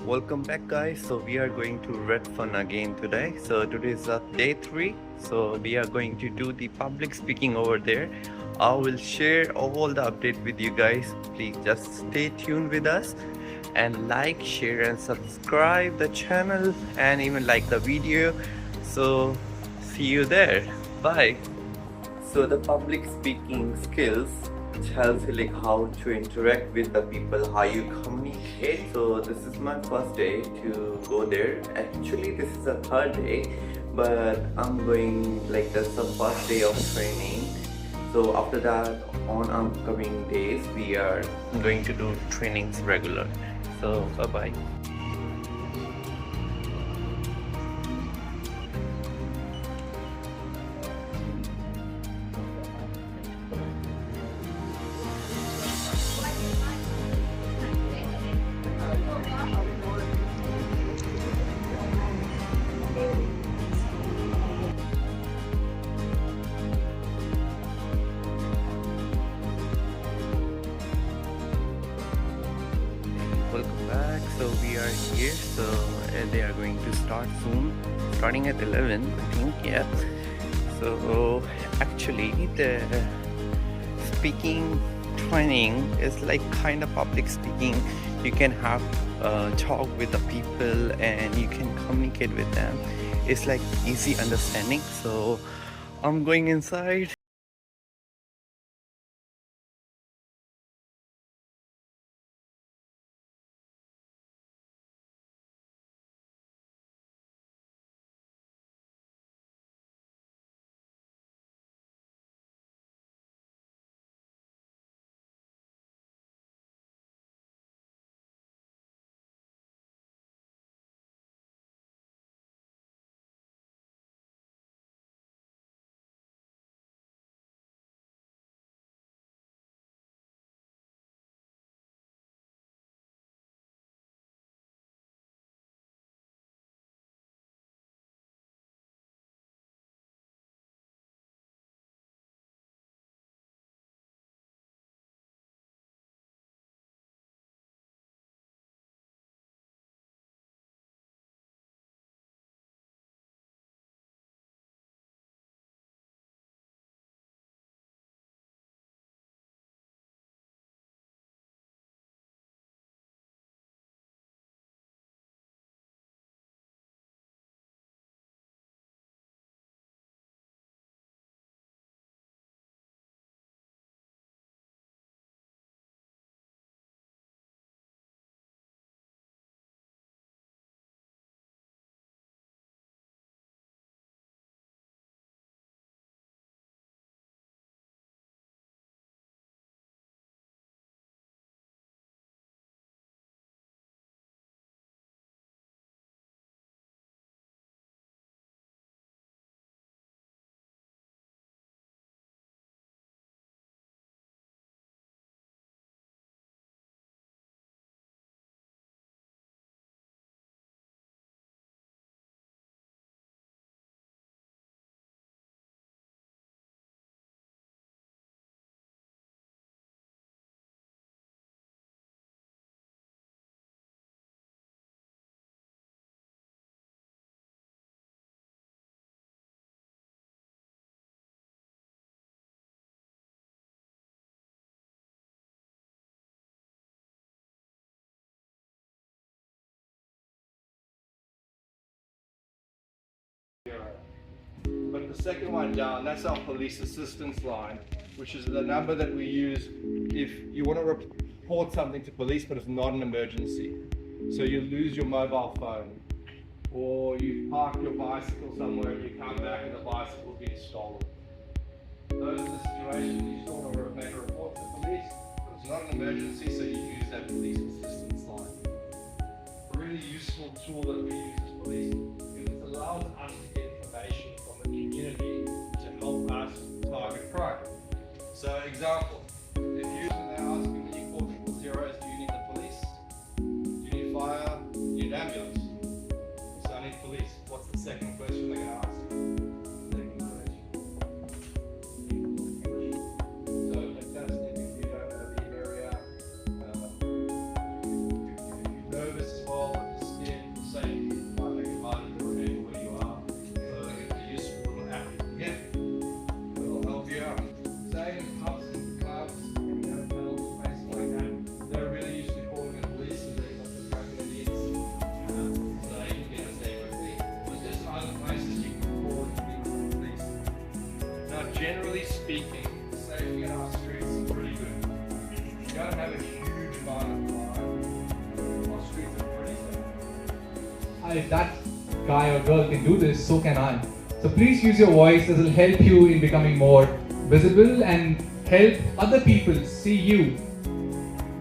Welcome back, guys. So we are going to Red Fun again today. So today is day 3. So we are going to do the public speaking over there. I will share all the update with you guys. Please just stay tuned with us and like, share and subscribe the channel and even like the video. So see you there. Bye. So the public speaking skills tells you like how to interact with the people, how you communicate. So this is my first day to go there. Actually this is the third day, but I'm going like that's the first day of training. So after that, on upcoming days we are going to do trainings regular. So bye bye. Welcome back. So we are here. So they are going to start soon, starting at 11, I think. Yeah. So actually, the speaking training is like kind of public speaking. You can have talk with the people and you can communicate with them. It's like easy understanding. So I'm going inside. But the second one down, that's our police assistance line, which is the number that we use if you want to report something to police but it's not an emergency. So you lose your mobile phone, or you park your bicycle somewhere and you come back and the bicycle is stolen. Those are the situations you still want to make a report to police, but it's not an emergency, so you use that police assistance line. A really useful tool that we use as police because it allows us to get information from the community to help us target crime. So example, if you are now asking when you call triple zeros, do you need the police? Do you need fire? Do you need ambulance? So I need police. What's the second question they're going to ask you? So fantastic if you don't know the area. If you're nervous as well, if that guy or girl can do this, so can I. So please use your voice. This will help you in becoming more visible and help other people see you,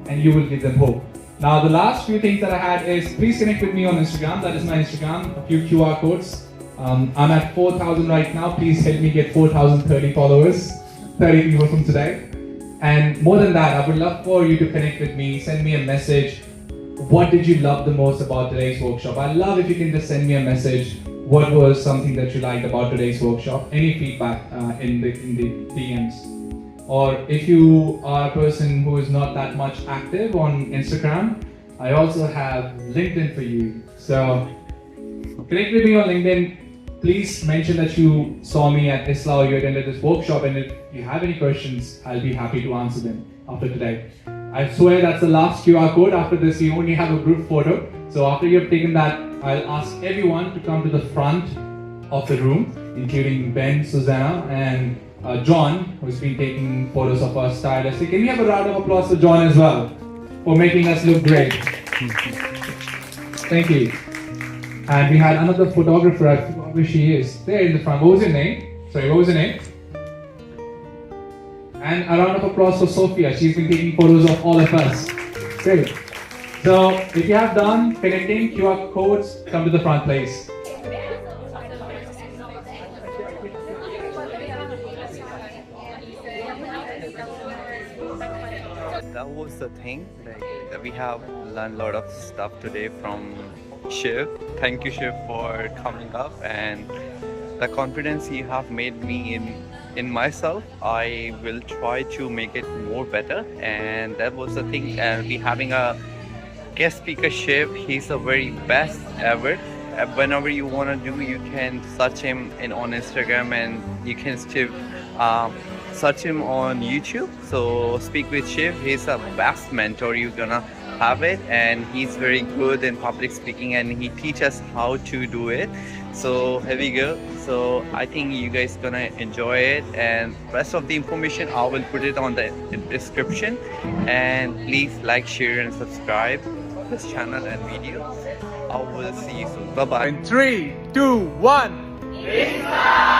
and you will give them hope. Now the last few things that I had is please connect with me on Instagram. That is my Instagram, a few QR codes. I'm at 4,000 right now. Please help me get 4,030 followers, 30 people from today. And more than that, I would love for you to connect with me, send me a message. What did you love the most about today's workshop? I'd love if you can just send me a message. What was something that you liked about today's workshop? Any feedback in the DMs. Or if you are a person who is not that much active on Instagram, I also have LinkedIn for you. So connect with me on LinkedIn. Please mention that you saw me at ISLA or you attended this workshop, and if you have any questions, I'll be happy to answer them after today. I swear that's the last QR code. After this, you only have a group photo. So after you've taken that, I'll ask everyone to come to the front of the room, including Ben, Susanna, and John, who's been taking photos of us tirelessly. Can we have a round of applause for John as well for making us look great? Thank you. And we had another photographer, I forgot where she is, there in the front. What was your name? Sorry, what was your name? And a round of applause for Sophia. She's been taking photos of all of us. Great. So if you have done connecting QR codes, come to the front, please. That was the thing. Like, we have learned a lot of stuff today from Shiv. Thank you, Shiv, for coming up, and the confidence you have made me in myself. I will try to make it more better, and that was the thing. And we having a guest speaker, Shiv. He's the very best ever. Whenever you want to do, you can search him on Instagram, and you can still search him on YouTube. So speak with Shiv. He's the best mentor you're gonna have it, and he's very good in public speaking, and he teaches how to do it. So here we go. So I think you guys gonna enjoy it, and rest of the information I will put it on the description. And please like, share, and subscribe this channel and video. I will see you soon. Bye bye. In 3, 2, 1.